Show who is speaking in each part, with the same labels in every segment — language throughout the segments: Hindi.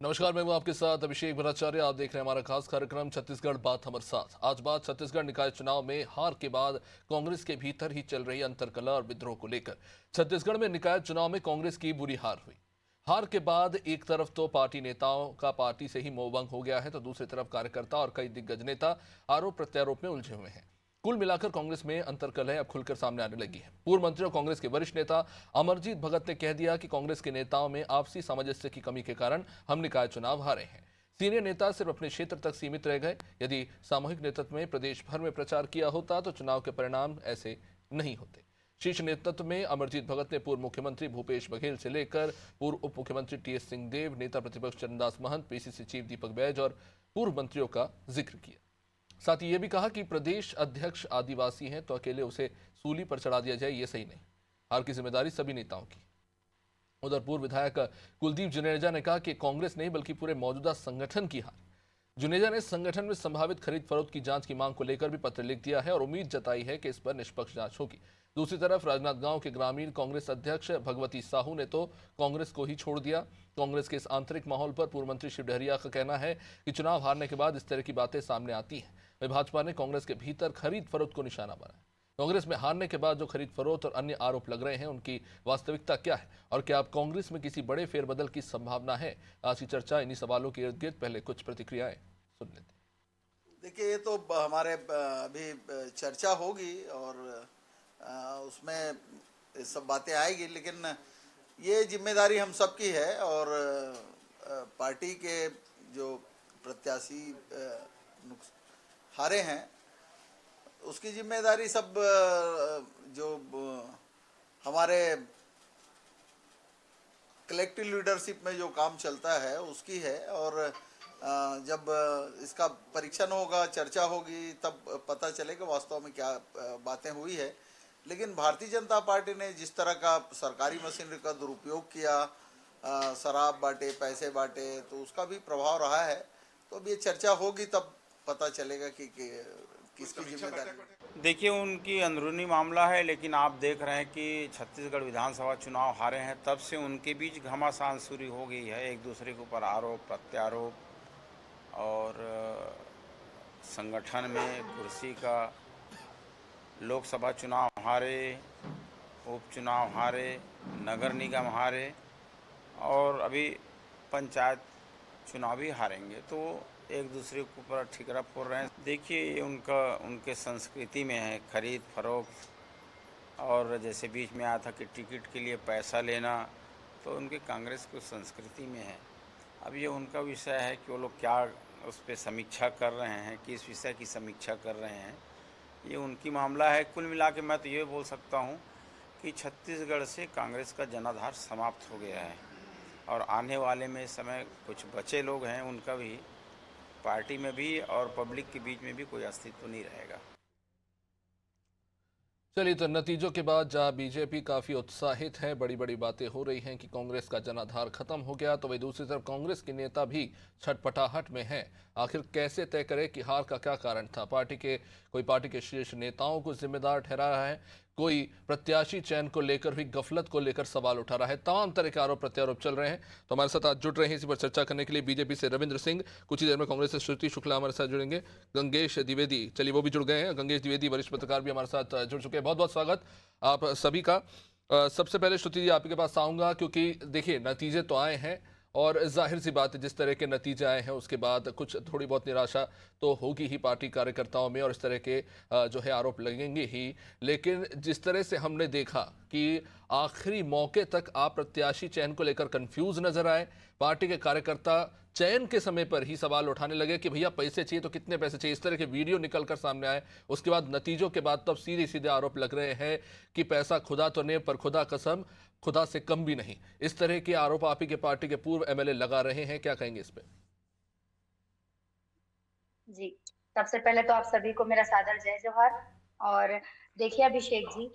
Speaker 1: नमस्कार, मैं हूं आपके साथ अभिषेक भट्टाचार्य। आप देख रहे हैं हमारा खास कार्यक्रम छत्तीसगढ़ बात हमारे साथ। आज बात छत्तीसगढ़ निकाय चुनाव में हार के बाद कांग्रेस के भीतर ही चल रही अंतर्कलह और विद्रोह को लेकर। छत्तीसगढ़ में निकाय चुनाव में कांग्रेस की बुरी हार हुई। हार के बाद एक तरफ तो पार्टी नेताओं का पार्टी से ही मोहभंग हो गया है, तो दूसरी तरफ कार्यकर्ता और कई दिग्गज नेता आरोप प्रत्यारोप में उलझे हुए हैं। कुल मिलाकर कांग्रेस में अंतर्कलह अब खुलकर सामने आने लगी है। पूर्व मंत्री और कांग्रेस के वरिष्ठ नेता अमरजीत भगत ने कह दिया कि कांग्रेस के नेताओं में आपसी सामंजस्य की कमी के कारण हम निकाय चुनाव हारे हैं। सीनियर नेता सिर्फ अपने क्षेत्र तक सीमित रह गए। यदि सामूहिक नेतृत्व में प्रदेश भर में प्रचार किया होता तो चुनाव के परिणाम ऐसे नहीं होते। शीर्ष नेतृत्व में अमरजीत भगत ने पूर्व मुख्यमंत्री भूपेश बघेल से लेकर पूर्व उप मुख्यमंत्री टीएस सिंहदेव, नेता प्रतिपक्ष चरणदास महंत, पीसीसी चीफ दीपक बैज और पूर्व मंत्रियों का जिक्र किया। साथ ही यह भी कहा कि प्रदेश अध्यक्ष आदिवासी हैं, तो अकेले उसे सूली पर चढ़ा दिया जाए, ये सही नहीं। हार की जिम्मेदारी सभी नेताओं की। उधर पूर्व विधायक कुलदीप जुनेजा ने कहा कि कांग्रेस नहीं बल्कि पूरे मौजूदा संगठन की हार। जुनेजा ने संगठन में संभावित खरीद फरोख्त की जांच की मांग को लेकर भी पत्र लिख दिया है और उम्मीद जताई है कि इस पर निष्पक्ष जांच होगी। दूसरी तरफ राजनांदगांव के ग्रामीण कांग्रेस अध्यक्ष भगवती साहू ने तो कांग्रेस को ही छोड़ दिया। कांग्रेस के इस आंतरिक माहौल पर पूर्व मंत्री शिव डहरिया का कहना है कि चुनाव हारने के बाद इस तरह की बातें सामने आती हैं। वहीं भाजपा ने कांग्रेस के भीतर खरीद फरोख्त को निशाना बनाया। कांग्रेस में हारने के बाद जो खरीद फरोख्त और अन्य आरोप लग रहे हैं, उनकी वास्तविकता क्या है और क्या अब कांग्रेस में किसी बड़े फेरबदल की संभावना है? आज की चर्चा इन्हीं सवालों के इर्द गिर्द। पहले कुछ प्रतिक्रियाएं सुन लेते हैं।
Speaker 2: देखिए, ये तो हमारे अभी चर्चा होगी और उसमें ये सब बातें आएगी, लेकिन ये जिम्मेदारी हम सबकी है और पार्टी के जो प्रत्याशी हारे हैं उसकी जिम्मेदारी सब जो हमारे कलेक्टिव लीडरशिप में जो काम चलता है उसकी है। और जब इसका परीक्षण होगा, चर्चा होगी, तब पता चलेगा वास्तव में क्या बातें हुई है। लेकिन भारतीय जनता पार्टी ने जिस तरह का सरकारी मशीनरी का दुरुपयोग किया, शराब बांटे, पैसे बांटे, तो उसका भी प्रभाव रहा है। तो अब ये चर्चा होगी तब पता चलेगा कि किसकी जिम्मेदारी।
Speaker 3: देखिए, उनकी अंदरूनी मामला है, लेकिन आप देख रहे हैं कि छत्तीसगढ़ विधानसभा चुनाव हारे हैं, तब से उनके बीच घमासान शुरू हो गई है। एक दूसरे के ऊपर आरोप प्रत्यारोप और संगठन में कुर्सी का। लोकसभा चुनाव हारे, उपचुनाव हारे, नगर निगम हारे और अभी पंचायत चुनाव भी हारेंगे, तो एक दूसरे के ऊपर ठिकरा फोड़ रहे हैं। देखिए, ये उनके संस्कृति में है खरीद फरोख्त। और जैसे बीच में आया था कि टिकट के लिए पैसा लेना, तो उनके कांग्रेस की संस्कृति में है। अब ये उनका विषय है कि वो लोग क्या उस पर समीक्षा कर रहे हैं, किस विषय की समीक्षा कर रहे हैं, ये उनकी मामला है। कुल मिला के मैं तो ये बोल सकता हूँ कि छत्तीसगढ़ से कांग्रेस का जनाधार समाप्त हो गया है और आने वाले में समय कुछ बचे लोग हैं, उनका भी पार्टी में भी और पब्लिक के बीच में भी कोई अस्तित्व नहीं रहेगा।
Speaker 1: चलिए, तो नतीजों के बाद जहां बीजेपी काफी उत्साहित है, बड़ी बड़ी बातें हो रही हैं कि कांग्रेस का जनाधार खत्म हो गया, तो वही दूसरी तरफ कांग्रेस के नेता भी छटपटाहट में हैं। आखिर कैसे तय करें कि हार का क्या कारण था? कोई पार्टी के शीर्ष नेताओं को जिम्मेदार ठहरा रहा है, कोई प्रत्याशी चयन को लेकर हुई गफलत को लेकर सवाल उठा रहा है। तमाम तरह के आरोप प्रत्यारोप चल रहे हैं। तो हमारे साथ आज जुड़ रहे हैं इसी पर चर्चा करने के लिए बीजेपी से रविंद्र सिंह, कुछ ही देर में कांग्रेस से श्रुति शुक्ला हमारे साथ जुड़ेंगे, गंगेश द्विवेदी, चलिए वो भी जुड़ गए हैं, गंगेश द्विवेदी वरिष्ठ पत्रकार भी हमारे साथ जुड़ चुके हैं। बहुत बहुत स्वागत आप सभी का। सबसे पहले श्रुति जी आपके पास आऊंगा, क्योंकि देखिए नतीजे तो आए हैं और जाहिर सी बात है जिस तरह के नतीजे आए हैं उसके बाद कुछ थोड़ी बहुत निराशा तो होगी ही पार्टी कार्यकर्ताओं में और इस तरह के जो है आरोप लगेंगे ही। लेकिन जिस तरह से हमने देखा कि आखिरी मौके तक आप प्रत्याशी चयन को लेकर कंफ्यूज नजर आए, पार्टी के कार्यकर्ता चयन के समय पर ही सवाल उठाने लगे कि भैया पैसे चाहिए तो कितने पैसे चाहिए, इस तरह के वीडियो निकलकर सामने आए। उसके बाद नतीजों के बाद तब सीधे सीधे आरोप लग रहे हैं कि पैसा खुदा तो नहीं पर खुदा कसम, खुदा से कम भी नहीं। इस तरह के आरोप आप ही के पार्टी के पूर्व एमएलए लगा रहे हैं, क्या कहेंगे इस पे?
Speaker 4: जी, सबसे पहले तो आप सभी को मेरा सादर जय जोहार। और देखिए अभिषेक जी,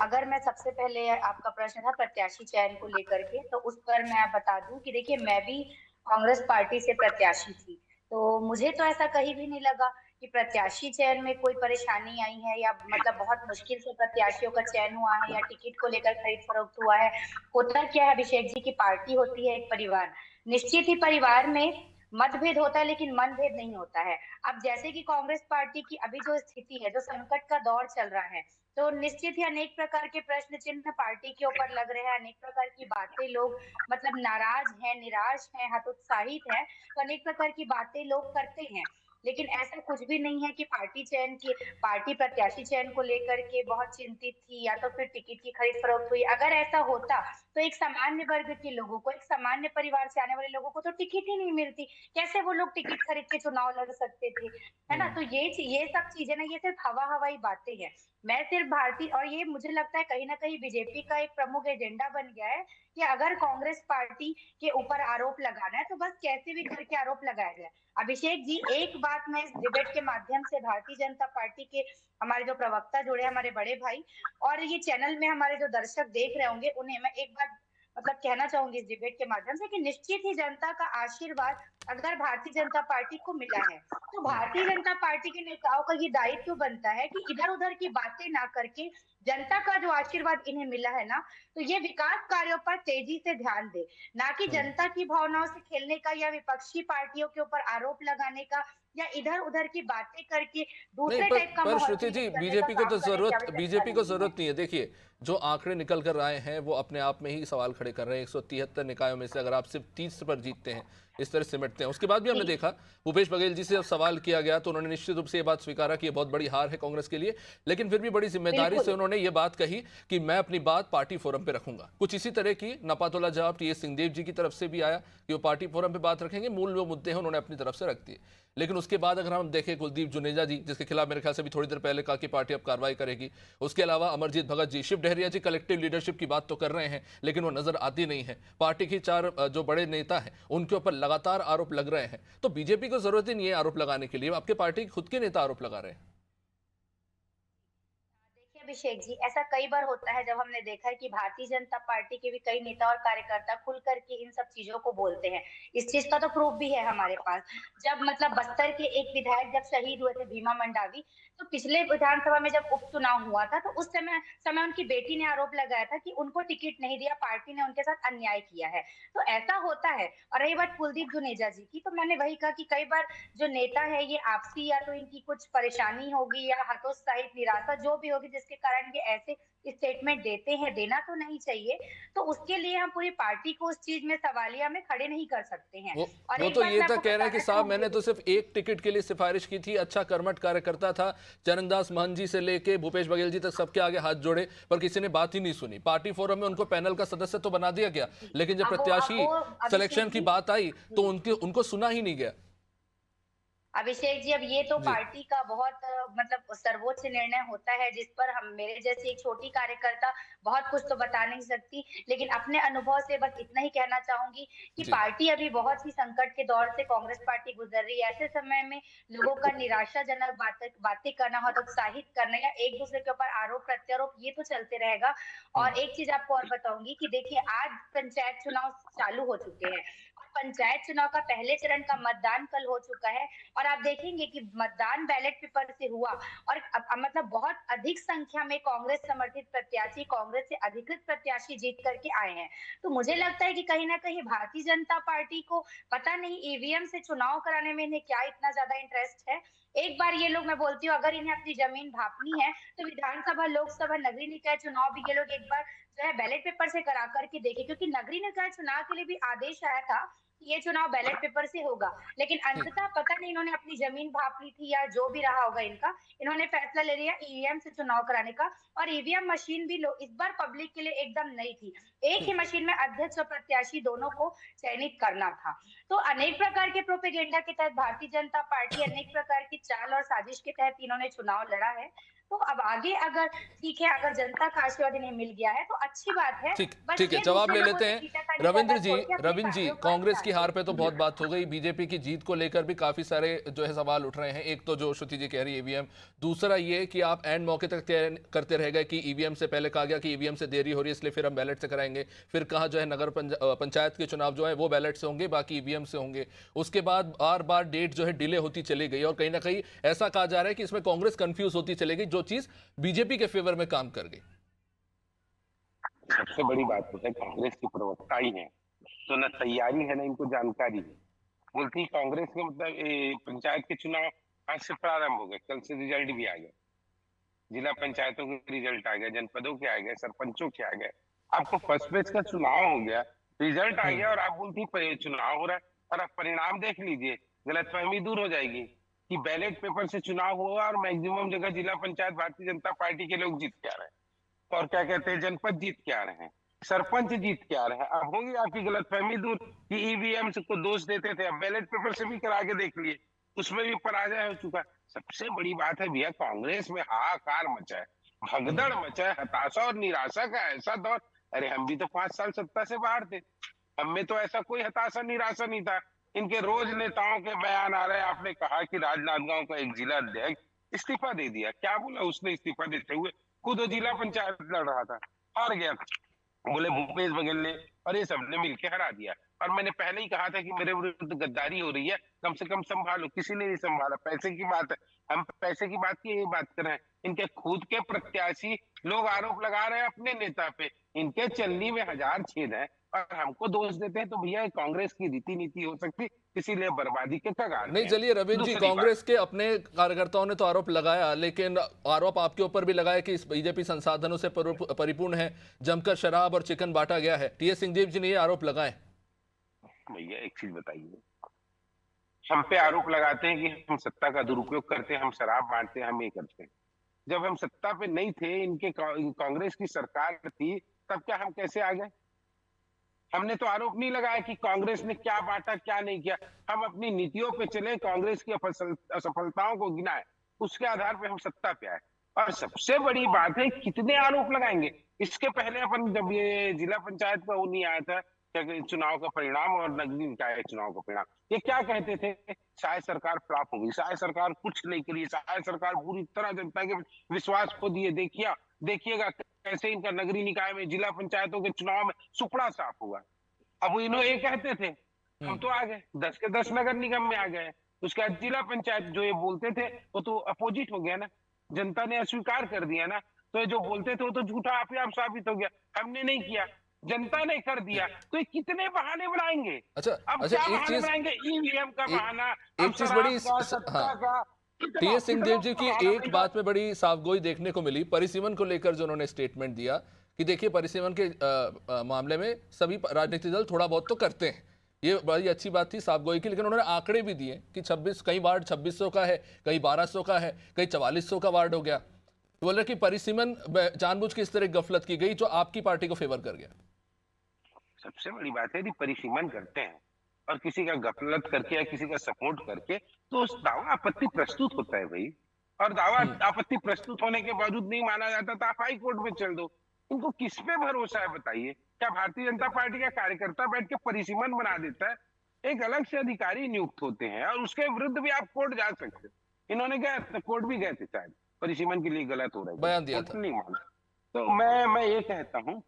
Speaker 4: अगर मैं सबसे पहले आपका प्रश्न था प्रत्याशी चयन को लेकर के, तो उस पर मैं बता दूं कि देखिए मैं भी कांग्रेस पार्टी से प्रत्याशी थी, तो मुझे तो ऐसा कहीं भी नहीं लगा कि प्रत्याशी चयन में कोई परेशानी आई है या मतलब बहुत मुश्किल से प्रत्याशियों का चयन हुआ है या टिकट को लेकर खरीद फरोख्त हुआ है। होता क्या है अभिषेक जी की पार्टी होती है एक परिवार, निश्चित ही परिवार में मतभेद होता है लेकिन मनभेद नहीं होता है। अब जैसे कि कांग्रेस पार्टी की अभी जो स्थिति है, जो संकट का दौर चल रहा है, तो निश्चित ही अनेक प्रकार के प्रश्न चिन्ह पार्टी के ऊपर लग रहे हैं, अनेक प्रकार की बातें लोग मतलब नाराज हैं, निराश हैं, हतोत्साहित हैं, तो अनेक प्रकार की बातें लोग करते हैं। लेकिन ऐसा कुछ भी नहीं है कि पार्टी प्रत्याशी चयन को लेकर के बहुत चिंतित थी या तो फिर टिकट की खरीद फरोख्त हुई। अगर ऐसा होता तो एक सामान्य वर्ग के लोगों को, एक सामान्य परिवार से आने वाले लोगों को तो टिकट ही नहीं मिलती, कैसे वो लोग टिकट खरीद के चुनाव लड़ सकते थे, है ना। तो ये सब चीजें ना, ये सिर्फ हवाई बातें हैं। मैं सिर्फ भारतीय, और ये मुझे लगता है कहीं ना कहीं बीजेपी का एक प्रमुख एजेंडा बन गया है कि अगर कांग्रेस पार्टी के ऊपर आरोप लगाना है तो बस कैसे भी करके आरोप लगाया जाए। अभिषेक जी, एक बात मैं इस डिबेट के माध्यम से भारतीय जनता पार्टी के हमारे जो प्रवक्ता जुड़े, हमारे बड़े भाई, और ये चैनल में हमारे जो दर्शक देख रहे होंगे, उन्हें मैं एक बात मतलब कहना चाहूंगी इस डिबेट के माध्यम से कि निश्चित ही जनता का आशीर्वाद अगर भारतीय जनता पार्टी को मिला है तो भारतीय जनता पार्टी के नेताओं का ये दायित्व बनता है कि इधर उधर की बातें ना करके जनता का जो आशीर्वाद इन्हें मिला है ना, तो ये विकास कार्यों पर तेजी से ध्यान दे, ना कि जनता की भावनाओं से खेलने का या विपक्षी पार्टियों के ऊपर आरोप लगाने का या इधर उधर की बातें करके
Speaker 1: नहीं,
Speaker 4: दूसरे टाइप का
Speaker 1: पर
Speaker 4: माहौल
Speaker 1: श्रुति जी,
Speaker 4: क्रिएट करने का
Speaker 1: बीजेपी को
Speaker 4: काम
Speaker 1: तो
Speaker 4: करने की
Speaker 1: जरूरत
Speaker 4: आवश्यकता
Speaker 1: बीजेपी को
Speaker 4: नहीं है।
Speaker 1: जरूरत नहीं है। देखिए, जो आंकड़े निकल कर आए हैं वो अपने आप में ही सवाल खड़े कर रहे हैं। 173 निकायों में से अगर आप सिर्फ 30 पर जीतते हैं, इस तरह सिमटते हैं। उसके बाद भी हमने देखा भूपेश बघेल जी से जब सवाल किया गया तो उन्होंने निश्चित रूप से ये बात स्वीकारा कि ये बहुत बड़ी हार है कांग्रेस के लिए, लेकिन फिर भी बड़ी जिम्मेदारी से उन्होंने ये बात कही कि मैं अपनी बात पार्टी फोरम पे रखूंगा। कुछ इसी तरह की नपातोला जवाब टी एस सिंहदेव जी की तरफ से भी आया कि वो पार्टी फोरम पे बात रखेंगे, मूल जो मुद्दे हैं उन्होंने अपनी तरफ से रख दिए। लेकिन उसके बाद अगर हम देखें कुलदीप जुनेजा जी, जिसके खिलाफ मेरे ख्याल से भी थोड़ी देर पहले कहा कि पार्टी अब कार्रवाई करेगी, उसके अलावा अमरजीत भगत जी, शिव डहरिया जी कलेक्टिव लीडरशिप की बात तो कर रहे हैं लेकिन वो नजर आती नहीं है। पार्टी की 4 जो बड़े नेता हैं उनके ऊपर लगातार आरोप लग रहे हैं, तो बीजेपी को जरूरत ही नहीं है आरोप लगाने के लिए, आपके पार्टी के खुद के नेता आरोप लगा रहे हैं।
Speaker 4: देखिए अभिषेक जी, ऐसा कई बार होता है जब हमने देखा है कि भारतीय जनता पार्टी के भी कई नेता और कार्यकर्ता खुल करके इन सब चीजों को बोलते हैं। इस चीज का तो प्रूफ भी है हमारे पास। जब मतलब बस्तर के एक विधायक जब शहीद हुए थे, भीमा मंडावी, तो पिछले विधानसभा में जब उपचुनाव हुआ था तो उस समय समय उनकी बेटी ने आरोप लगाया था कि उनको टिकट नहीं दिया, पार्टी ने उनके साथ अन्याय किया है। तो ऐसा होता है। और रही बात कुलदीप जुनेजा जी की, तो मैंने वही कहा कि कई बार जो नेता है ये आपसी या तो इनकी कुछ परेशानी होगी या हतोत्साहित निराशा जो भी होगी जिसके कारण ये ऐसे स्टेटमेंट देते हैं, देना तो नहीं चाहिए। तो उसके लिए हम पूरी पार्टी को उस चीज में सवालिया में खड़े नहीं कर सकते हैं।
Speaker 1: वो
Speaker 4: और
Speaker 1: वो
Speaker 4: एक
Speaker 1: तो
Speaker 4: बात
Speaker 1: ये
Speaker 4: मैं
Speaker 1: तक
Speaker 4: आपको
Speaker 1: कह रहे हैं कि
Speaker 4: बताना
Speaker 1: साहब मैंने
Speaker 4: चाहूंगी,
Speaker 1: तो सिर्फ एक टिकट के लिए सिफारिश की थी, अच्छा कर्मठ कार्यकर्ता था, चरणदास महंत जी से लेके भूपेश बघेल जी तक सबके आगे हाथ जोड़े, पर किसी ने बात ही नहीं सुनी। पार्टी फोरम में उनको पैनल का सदस्य तो बना दिया गया, लेकिन जब
Speaker 4: अब
Speaker 1: प्रत्याशी
Speaker 4: वो
Speaker 1: सिलेक्शन
Speaker 4: अभिषेक
Speaker 1: की
Speaker 4: जी,
Speaker 1: बात आई तो उनको सुना ही नहीं गया।
Speaker 4: अभिषेक जी, अब ये तो
Speaker 1: जी
Speaker 4: पार्टी का बहुत मतलब सर्वोच्च निर्णय होता है जिस पर हम, मेरे जैसी एक छोटी कार्यकर्ता बहुत कुछ तो बता नहीं सकती, लेकिन अपने अनुभव से बस इतना ही कहना चाहूंगी कि
Speaker 1: जी
Speaker 4: पार्टी अभी बहुत ही संकट के दौर से कांग्रेस पार्टी गुजर रही है। ऐसे समय में लोगों का निराशाजनक बातें करना, हतोत्साहित करना या एक दूसरे के ऊपर आरोप प्रत्यारोप, ये तो चलते रहेगा। और एक चीज आपको और बताऊंगी कि देखिए, आज पंचायत चुनाव चालू हो चुके हैं। पंचायत चुनाव का पहले चरण का मतदान कल हो चुका है और आप देखेंगे कि मतदान बैलेट पेपर से हुआ और मतलब बहुत अधिक संख्या में कांग्रेस समर्थित प्रत्याशी, कांग्रेस से अधिकृत प्रत्याशी जीत करके आए हैं। तो मुझे लगता है कि कहीं ना कहीं भारतीय जनता पार्टी को पता नहीं ईवीएम से चुनाव कराने में इन्हें क्या इतना ज्यादा इंटरेस्ट है। एक बार ये लोग, मैं बोलती हूँ, अगर इन्हें अपनी जमीन भापनी है तो विधानसभा, लोकसभा, नगरीय निकाय चुनाव भी ये लोग एक बार जो है बैलेट पेपर से करा करके देखे, क्योंकि नगरीय निकाय चुनाव के लिए भी आदेश आया था कि ये चुनाव बैलेट पेपर से होगा, लेकिन
Speaker 1: ठीक।
Speaker 4: अंततः पता नहीं इन्होंने अपनी जमीन भाप ली थी या जो भी रहा होगा इनका, इन्होंने फैसला ले लिया ईवीएम से चुनाव कराने का। और ईवीएम मशीन भी इस बार पब्लिक के लिए एकदम नई थी। एक ही मशीन में अध्यक्ष और प्रत्याशी दोनों को चयनित करना था। तो अनेक प्रकार के प्रोपेगेंडा के तहत भारतीय जनता पार्टी, अनेक प्रकार की चाल और साजिश के तहत इन्होंने चुनाव लड़ा है। तो अब आगे अगर ठीक है, अगर जनता का आशीर्वाद इन्हें मिल गया है तो अच्छी बात है।
Speaker 1: ठीक
Speaker 4: बस
Speaker 1: ठीक है,
Speaker 4: ये
Speaker 1: जवाब
Speaker 4: दूसरे
Speaker 1: ले
Speaker 4: लोगों
Speaker 1: लेते
Speaker 4: से
Speaker 1: हैं।
Speaker 4: खींचा पार्टी
Speaker 1: रविंद्र जी,
Speaker 4: छोड़ के अपनी
Speaker 1: रविंद्र जी,
Speaker 4: पार्टियों को
Speaker 1: कांग्रेस की
Speaker 4: अपना
Speaker 1: हार पे तो बहुत बात हो गई, बीजेपी की जीत को लेकर भी काफी सारे जो है सवाल उठ रहे हैं। एक तो जो श्रुति जी कह रही है ईवीएम, दूसरा ये कि आप एंड मौके तक तय करते रह गए कि ईवीएम से पहले कहा गया कि ईवीएम से देरी हो रही है इसलिए फिर हम बैलेट से कराएंगे, फिर कहा जो है नगर पंचायत के चुनाव जो है वो बैलेट से होंगे, बाकी ईवीएम से होंगे। उसके बाद बार बार डेट जो है डिले होती चली गई और कहीं ना कहीं ऐसा कहा जा रहा है कि इसमें कांग्रेस कंफ्यूज होती चली गई, जो चीज बीजेपी के फेवर में काम कर गई।
Speaker 5: सबसे बड़ी बात तो है कांग्रेस की प्रवक्ता ही है, तो न तैयारी है न इनको जानकारी है। बोलती कांग्रेस के मतलब पंचायत के चुनाव आज से प्रारंभ हो गए, कल से रिजल्ट भी आ गए, जिला पंचायतों के रिजल्ट आ गए, जनपदों के आ गए, सरपंचों के आ गए। आपको फर्स्ट पेज का चुनाव हो गया, रिजल्ट आ गया और आप बोलती चुनाव हो रहा है और आप परिणाम देख लीजिए, गलतफहमी दूर हो जाएगी कि बैलेट पेपर से चुनाव हुआ और मैक्सिमम जगह जिला पंचायत भारतीय जनता पार्टी के लोग जीत के आ रहे हैं, और क्या कहते हैं जनपद जीत के आ रहे हैं, सरपंच जीत के आ रहे हैं। अब होगी आपकी गलतफहमी दूर कि ईवीएम को दोष देते थे, अब बैलेट पेपर से भी करा के देख लिए, उसमें भी पराजय हो चुका। सबसे बड़ी बात है भैया, कांग्रेस में हाहाकार मचा है, भगदड़ मचा है, हताशा और निराशा का ऐसा दौर। अरे हम भी तो 5 साल सत्ता से बाहर थे, हमें तो ऐसा कोई हताशा निराशा नहीं था। इनके रोज नेताओं के बयान आ रहे हैं। आपने कहा कि राजनांदगांव का एक जिला अध्यक्ष इस्तीफा दे दिया, क्या बोला उसने इस्तीफा देते हुए? खुद वो जिला पंचायत लड़ रहा था, हार गया, बोले भूपेश बघेल ने और ये सबने मिलकर हरा दिया। और मैंने पहले ही कहा था कि मेरे विरुद्ध गद्दारी हो रही है, कम से कम संभालो, किसी ने नहीं संभाला। पैसे की बात है, हम पैसे की बात की बात कर रहे हैं। इनके खुद के प्रत्याशी लोग आरोप लगा रहे हैं अपने नेता पे, इनके चलनी में 1000 छेद है और हमको दोष देते हैं। तो भैया कांग्रेस की रीति नीति हो सकती, इसीलिए बर्बादी के कगार
Speaker 1: नहीं, चलिए रविंद्र जी, कांग्रेस के अपने कार्यकर्ताओं ने तो आरोप लगाया, लेकिन आरोप आपके ऊपर भी लगाया कि इस बीजेपी संसाधनों से परिपूर्ण है, जमकर शराब और चिकन बांटा गया है। टीएस सिंहदेव जी ने ये आरोप लगाए।
Speaker 5: भैया एक चीज बताइए, हम पे आरोप लगाते हैं कि हम सत्ता का दुरुपयोग करते हैं, हम शराब बांटते हैं, हम ये करते हैं। जब हम सत्ता पे नहीं थे, इनके कांग्रेस की सरकार थी, तब क्या हम कैसे आ गए? हमने तो आरोप नहीं लगाया कि कांग्रेस ने क्या बांटा क्या नहीं किया, हम अपनी नीतियों पे चले, कांग्रेस की असफलताओं को गिनाए, उसके आधार पे हम सत्ता पे आए। और सबसे बड़ी बात है, कितने आरोप लगाएंगे? इसके पहले अपन जब ये जिला पंचायत का वो नहीं आया था, चुनाव का परिणाम और नगरीय निकाय चुनाव का परिणाम, ये क्या कहते थे? शायद सरकार फ्लॉप होगी, शायद सरकार कुछ नहीं करी, शायद सरकार पूरी तरह जनता के विश्वास को दिए। देखिएगा कैसे इनका नगरीय निकाय में, जिला पंचायतों के चुनाव में सुपड़ा साफ हुआ। अब इन्होंने ये कहते थे, हम तो आ गए 10 के 10 नगर निगम में आ गए, उसके बाद जिला पंचायत जो ये बोलते थे वो तो अपोजिट हो गया ना, जनता ने अस्वीकार कर दिया ना। तो ये जो बोलते थे वो तो झूठा आप ही आप साबित हो गया, हमने नहीं किया, जनता ने कर दिया। तो ये कितने बहाने बनाएंगे?
Speaker 1: अच्छा,
Speaker 5: अब
Speaker 1: अच्छा,
Speaker 5: क्या
Speaker 1: एक
Speaker 5: बहाने
Speaker 1: चीज,
Speaker 5: बनाएंगे? ईवीएम का बहाना,
Speaker 1: एक चीज बड़ी, हाँ, टीएस सिंहदेव जी की एक बात में बड़ी साफगोई देखने को मिली, परिसीमन को लेकर जो उन्होंने स्टेटमेंट दिया कि देखिए परिसीमन के मामले में सभी राजनीतिक दल थोड़ा बहुत तो करते हैं, ये बड़ी अच्छी बात थी साफगोई की। लेकिन उन्होंने आंकड़े भी दिए कि 26 कई वार्ड 2600 का है, कई 1200 का है, कई 4400 का वार्ड हो गया। तो बोल रहे कि परिसीमन जानबूझ के इस तरह गफलत की गई जो आपकी पार्टी को फेवर कर गया।
Speaker 5: सबसे बड़ी बात है, यदि परिसीमन करते हैं और किसी का गफलत करके या किसी का सपोर्ट करके, तो उस दावा आपत्ति प्रस्तुत होता है भाई, और दावा आपत्ति प्रस्तुत होने के बावजूद नहीं माना जाता तो आप हाई कोर्ट में चल दो। इनको किस पे भरोसा है बताइए? क्या भारतीय जनता पार्टी का कार्यकर्ता बैठ के परिसीमन बना देता है? एक अलग से अधिकारी नियुक्त होते हैं और उसके विरुद्ध भी आप कोर्ट जा सकते हैं। इन्होंने गए कोर्ट भी गए थे, शायद परिसीमन के लिए गलत हो रहा है,
Speaker 1: बयान दिया था,
Speaker 5: नहीं माना। तो मैं ये कहता हूँ,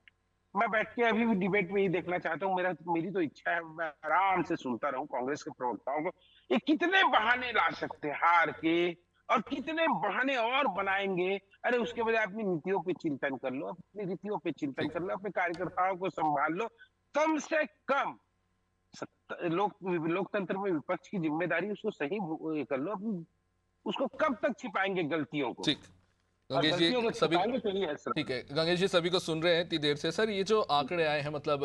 Speaker 5: मैं बैठ के अभी भी डिबेट में ही देखना चाहता हूँ, मेरी तो इच्छा है मैं आराम से सुनता रहूं कांग्रेस के प्रवक्ताओं को। ये कितने बहाने ला सकते हैं हार के, और कितने बहाने और बनाएंगे? अरे उसके बजाय अपनी नीतियों पे चिंतन कर लो, अपनी रीतियों पे चिंतन कर लो, अपने कार्यकर्ताओं को संभाल लो। कम से कम लोकतंत्र में विपक्ष की जिम्मेदारी, उसको सही कर लो अपनी। उसको कब तक छिपाएंगे गलतियों को?
Speaker 1: ठीक, गंगेश जी सभी, ठीक है, गंगेश जी सभी को सुन रहे हैं इतनी देर से। सर, ये जो आंकड़े आए हैं, मतलब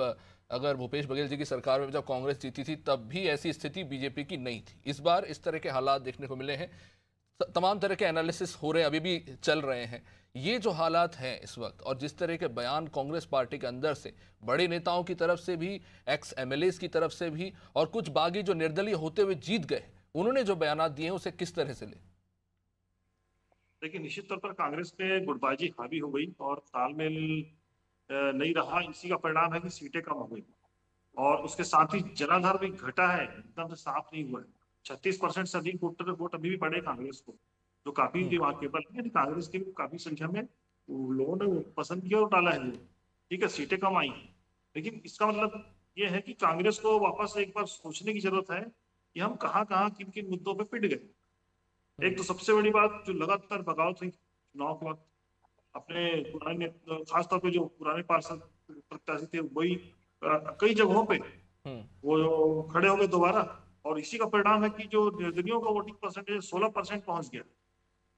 Speaker 1: अगर भूपेश बघेल जी की सरकार में जब कांग्रेस जीती थी तब भी ऐसी स्थिति बीजेपी की नहीं थी। इस बार इस तरह के हालात देखने को मिले हैं, तमाम तरह के एनालिसिस हो रहे हैं, अभी भी चल रहे हैं। ये जो हालात हैं इस वक्त और जिस तरह के बयान कांग्रेस पार्टी के अंदर से, बड़े नेताओं की तरफ से भी, एक्स एमएलएस की तरफ से भी, और कुछ बागी जो निर्दलीय होते हुए जीत गए, उन्होंने जो बयान दिए हैं उसे किस तरह से ले?
Speaker 6: देखिए, निश्चित तौर पर कांग्रेस पे गुटबाजी हावी हो गई और तालमेल नहीं रहा। इसी का परिणाम है कि सीटें कम हो गई। और उसके साथ ही जनाधार भी घटा है, एकदम से साफ नहीं हुआ है। 36% से अधिक वोट अभी भी पड़े कांग्रेस को, जो काफी रिमार्केबल है। कांग्रेस की काफी संख्या में लोगों ने पसंद किया और डाला है। ठीक है, सीटें कम आई, लेकिन इसका मतलब ये है कि कांग्रेस को वापस एक बार सोचने की जरूरत है कि हम कहाँ कहाँ किन किन मुद्दों पे पिट गए। एक तो सबसे बड़ी बात जो लगातार बगावत हुई चुनाव के वक्त, अपने पुराने खासतौर पे जो पुराने पार्षद प्रत्याशी थे वही कई जगहों पे वो खड़े हो गए दोबारा, और इसी का परिणाम है कि जो निर्दलियों का वोटिंग परसेंटेज 16% पहुंच गया।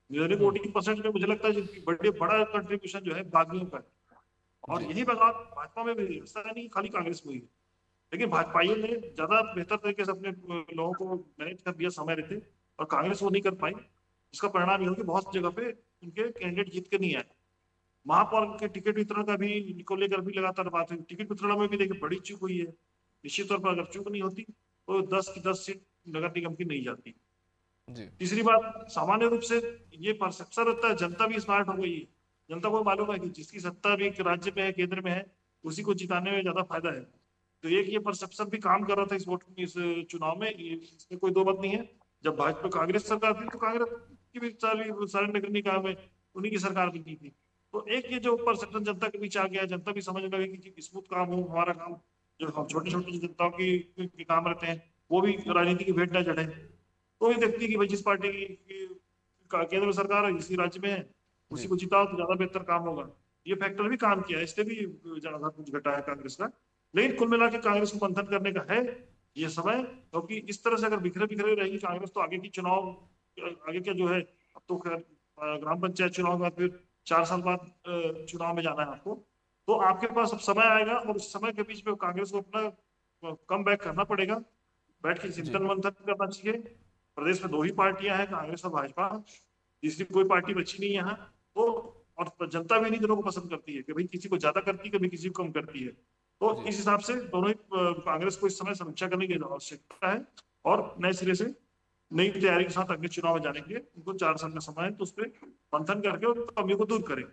Speaker 6: निर्दलीय वोटिंग परसेंट में मुझे लगता है बड़ा कंट्रीब्यूशन जो है बागियों का, और यही बगावत भाजपा में भी, ऐसा नहीं खाली कांग्रेस में ही। लेकिन भाजपाइयों ने ज्यादा बेहतर तरीके से अपने लोगों को मैनेज कर दिया समय रहते, और कांग्रेस वो नहीं कर पाई। इसका परिणाम ये हो कि बहुत जगह पे उनके कैंडिडेट जीत के नहीं आए। महापौर के टिकट वितरण का भी को लेकर भी लगातार बात हुई। टिकट वितरण में भी देखिए बड़ी चूक हुई है। निश्चित तौर पर अगर चूक नहीं होती तो 10 की 10 सीट नगर निगम की नहीं जाती।
Speaker 1: जी।
Speaker 6: तीसरी बात, सामान्य रूप से ये परसेप्शन होता है, जनता भी स्मार्ट हो गई है। जनता को मालूम है कि जिसकी सत्ता भी राज्य में है, केंद्र में है, उसी को जिताने में ज्यादा फायदा है। तो एक ये परसेप्शन भी काम कर रहा था इस चुनाव में, इसमें कोई दो बात नहीं है। जब भाजपा कांग्रेस सरकार थी तो कांग्रेस की भी सारे नगर निकाय में उन्हीं की सरकार भी की थी। तो एक ये जो परसेप्शन जनता के बीच आ गया, जनता भी समझने लगी कि स्मूथ काम हो हमारा काम, जो हम छोटी छोटी जनताओं की काम रहते हैं वो भी राजनीति की भेंट न चढ़े। तो ये देखती है कि भाई जिस पार्टी की केंद्र में सरकार है, इसी राज्य में है, उसी को जिताओ तो ज्यादा बेहतर काम होगा। ये फैक्टर भी काम किया है, इससे भी ज्यादा कुछ घटा है कांग्रेस का। लेकिन कुल मिला के कांग्रेस को मंथन करने का है ये समय, क्योंकि इस तरह से अगर बिखरे बिखरे रहेगी कांग्रेस तो आगे की चुनाव, आगे क्या जो है, अब तो खैर ग्राम पंचायत चुनाव के बाद फिर 4 साल बाद चुनाव में जाना है आपको, तो आपके पास अब समय आएगा, और उस समय के बीच में कांग्रेस को अपना कम बैक करना पड़ेगा। बैठ के चिंतन मंथन करना चाहिए। प्रदेश में 2 ही पार्टियां हैं, कांग्रेस और भाजपा, तीसरी कोई पार्टी बची नहीं यहाँ। तो और जनता भी नहीं दोनों को पसंद करती है कि भाई किसी को ज्यादा करती है, कभी किसी को कम करती है। तो इस हिसाब से दोनों ही कांग्रेस को इस समय समीक्षा करने की आवश्यकता है, और नए सिरे से नई तैयारी के साथ अगले चुनाव में जाने के लिए उनको 4 साल का समय है, तो उस पर मंथन करके उन कमियों को दूर करें।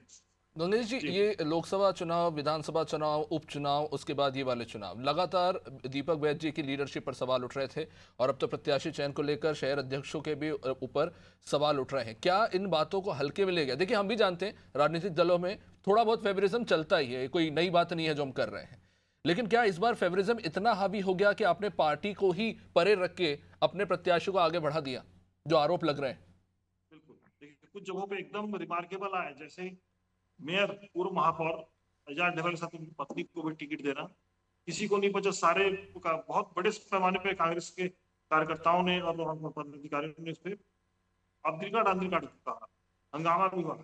Speaker 1: नवनीत जी, ये लोकसभा चुनाव, विधानसभा चुनाव, उपचुनाव, उसके बाद ये वाले चुनाव, लगातार दीपक बैज जी की लीडरशिप पर सवाल उठ रहे थे, और अब तो प्रत्याशी चयन को लेकर शहर अध्यक्षों के भी ऊपर सवाल उठ रहे हैं। क्या इन बातों को हल्के में ले गया? देखिए, हम भी जानते हैं राजनीतिक दलों में थोड़ा बहुत फेवरिज्म चलता ही है, कोई नई बात नहीं है जो हम कर रहे हैं, लेकिन क्या इस बार फेवरिज्म इतना हावी हो गया कि आपने पार्टी को ही परे रख के अपने प्रत्याशी को आगे बढ़ा दिया, जो आरोप लग रहे हैं?
Speaker 6: बिल्कुल, देखिए कुछ जगहों पे एकदम रिमार्केबल आया, जैसे मेयर, पूर्व महापौर एजाज ढेबर के साथ उनकी पत्नी को भी टिकट देना, किसी को नहीं बचा, सारे का बहुत बड़े पैमाने पे कांग्रेस के कार्यकर्ताओं ने और पदाधिकारियों ने इस पे आंदोलन कहा, हंगामा भी हुआ।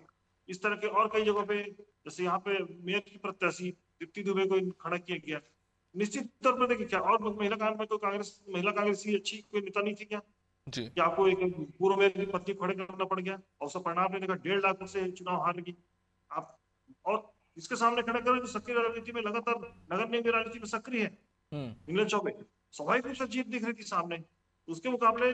Speaker 6: इस तरह के और कई जगहों पे, जैसे यहाँ पे मेयर की प्रत्याशी दीप्ति दुबे को खड़ा किया गया। निश्चित तौर पर देखिए, क्या और महिला कांग्रेस की अच्छी कोई नेता नहीं थी क्या?
Speaker 1: जी।
Speaker 6: कि आपको एक पूर्व मेयर की पत्नी खड़े करना पड़ गया, और उसका परिणाम ने देखा 1.5 लाख से चुनाव हार गई आप। और इसके सामने खड़ा करें जो सक्रिय राजनीति में लगातार नगर निगम की राजनीति में सक्रिय है, इंग्लैंड चौबे, स्वाभाविक रूप से जीत दिख रही थी सामने। उसके मुकाबले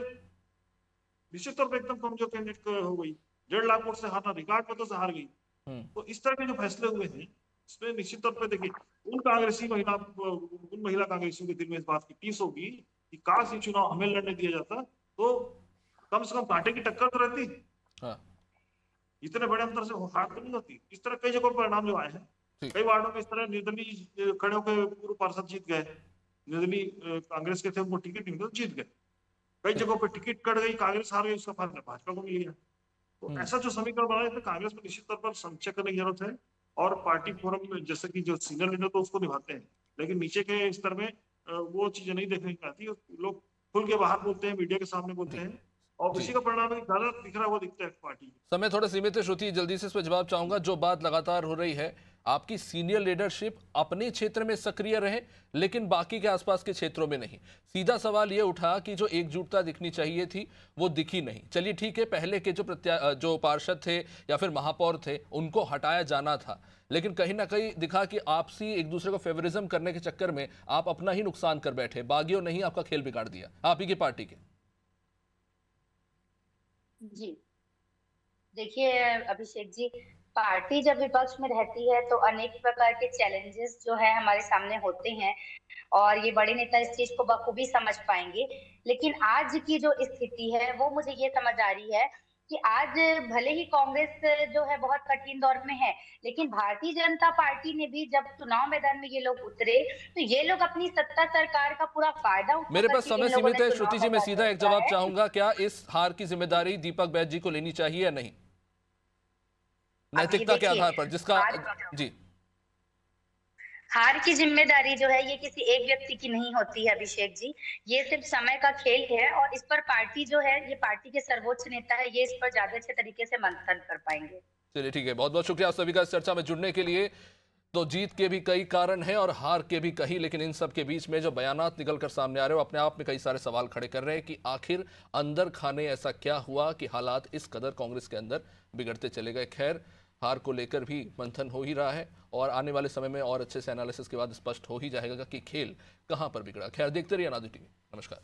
Speaker 6: निश्चित तौर पर एकदम कमजोर कैंडिडेट हो गई, 1.5 लाख वोट से हारना, रिकॉर्ड मतों से हार गई। तो इस तरह के जो फैसले हुए हैं, इसमें निश्चित तौर पर देखिए उन महिला कांग्रेसियों के दिल में इस बात की टीस होगी कि काश ये चुनाव हमें लड़ने दिया जाता तो कम से कम कांटे की टक्कर तो रहती।
Speaker 1: हाँ।
Speaker 6: इतने बड़े अंतर से हार तो नहीं होती। इस तरह कई जगहों पर परिणाम जो आए हैं, कई वार्डों में इस तरह निर्दलीय खड़े होकर पूर्व पार्षद जीत गए, निर्दलीय कांग्रेस के थे उनको टिकट नहीं मिला, जीत गए। कई जगहों पर टिकट कट गई, कांग्रेस हार गई, उसका फायदा भाजपा को मिल गया। तो ऐसा जो समीकरण बना है, कांग्रेस को निश्चित तौर पर समीक्षा करने की जरूरत है, और पार्टी फोरम में जैसे कि जो सीनियर लीडर तो उसको निभाते हैं, लेकिन नीचे के स्तर में वो चीजें नहीं देखने की आती। लोग खुल के बाहर बोलते हैं, मीडिया के सामने बोलते हैं, और उसी का परिणाम है कि ज्यादा बिखरा हुआ दिखता है पार्टी।
Speaker 1: समय थोड़ा सीमित है श्रुति, जल्दी से इस पर जवाब चाहूंगा। जो बात लगातार हो रही है, आपकी सीनियर लीडरशिप अपने क्षेत्र में सक्रिय रहे लेकिन बाकी के आसपास के क्षेत्रों में नहीं। सीधा सवाल यह उठा कि जो एकजुटता दिखनी चाहिए थी वो दिखी नहीं। चलिए ठीक है, पहले के जो पार्षद थे या फिर महापौर थे उनको हटाया जाना था, लेकिन कहीं ना कहीं दिखा कि आपसी एक दूसरे को फेवरिज्म करने के चक्कर में आप अपना ही नुकसान कर बैठे, बागियों नहीं आपका खेल बिगाड़ दिया, आप ही की पार्टी के।
Speaker 4: जी देखिए अभिषेक जी, पार्टी जब विपक्ष में रहती है तो अनेक प्रकार के चैलेंजेस जो है हमारे सामने होते हैं, और ये बड़े नेता इस चीज को बखूबी समझ पाएंगे। लेकिन आज की जो स्थिति है वो मुझे ये समझ आ रही है कि आज भले ही कांग्रेस जो है बहुत कठिन दौर में है, लेकिन भारतीय जनता पार्टी ने भी जब चुनाव मैदान में ये लोग उतरे तो ये लोग अपनी सत्ता सरकार का पूरा फायदा उठा
Speaker 1: मेरे पास
Speaker 4: करके
Speaker 1: समय
Speaker 4: इन लोगों
Speaker 1: सीमित
Speaker 4: ने
Speaker 1: है
Speaker 4: चुनाव
Speaker 1: श्रुति जी, मैं
Speaker 4: मैदान
Speaker 1: सीधा
Speaker 4: में
Speaker 1: एक
Speaker 4: उतारा
Speaker 1: जवाब
Speaker 4: है।
Speaker 1: चाहूंगा, क्या इस हार की जिम्मेदारी दीपक बैज जी को लेनी चाहिए या नहीं,
Speaker 4: अब ये
Speaker 1: नैतिकता के
Speaker 4: देखिए,
Speaker 1: आधार पर, जिसका जी
Speaker 4: हार की जिम्मेदारी जो है ये किसी एक व्यक्ति की नहीं होती है अभिषेक जी, ये सिर्फ समय का खेल है, और इस पर पार्टी जो है, ये पार्टी के सर्वोच्च नेता है, ये इस पर ज्यादा अच्छे तरीके से मंथन कर पाएंगे।
Speaker 1: चलिए ठीक है, बहुत बहुत शुक्रिया आप सभी का इस चर्चा में जुड़ने के लिए। तो जीत के भी कई कारण हैं और हार के भी कई, लेकिन इन सब के बीच में जो बयानात निकल कर सामने आ रहे हो अपने आप में कई सारे सवाल खड़े कर रहे हैं कि आखिर अंदर खाने ऐसा क्या हुआ कि हालात इस कदर कांग्रेस के अंदर बिगड़ते चले गए। खैर, हार को लेकर भी मंथन हो ही रहा है और आने वाले समय में और अच्छे से एनालिसिस के बाद स्पष्ट हो ही जाएगा कि खेल कहां पर बिगड़ा। खैर, देखते रहिए अनादि टीवी। नमस्कार।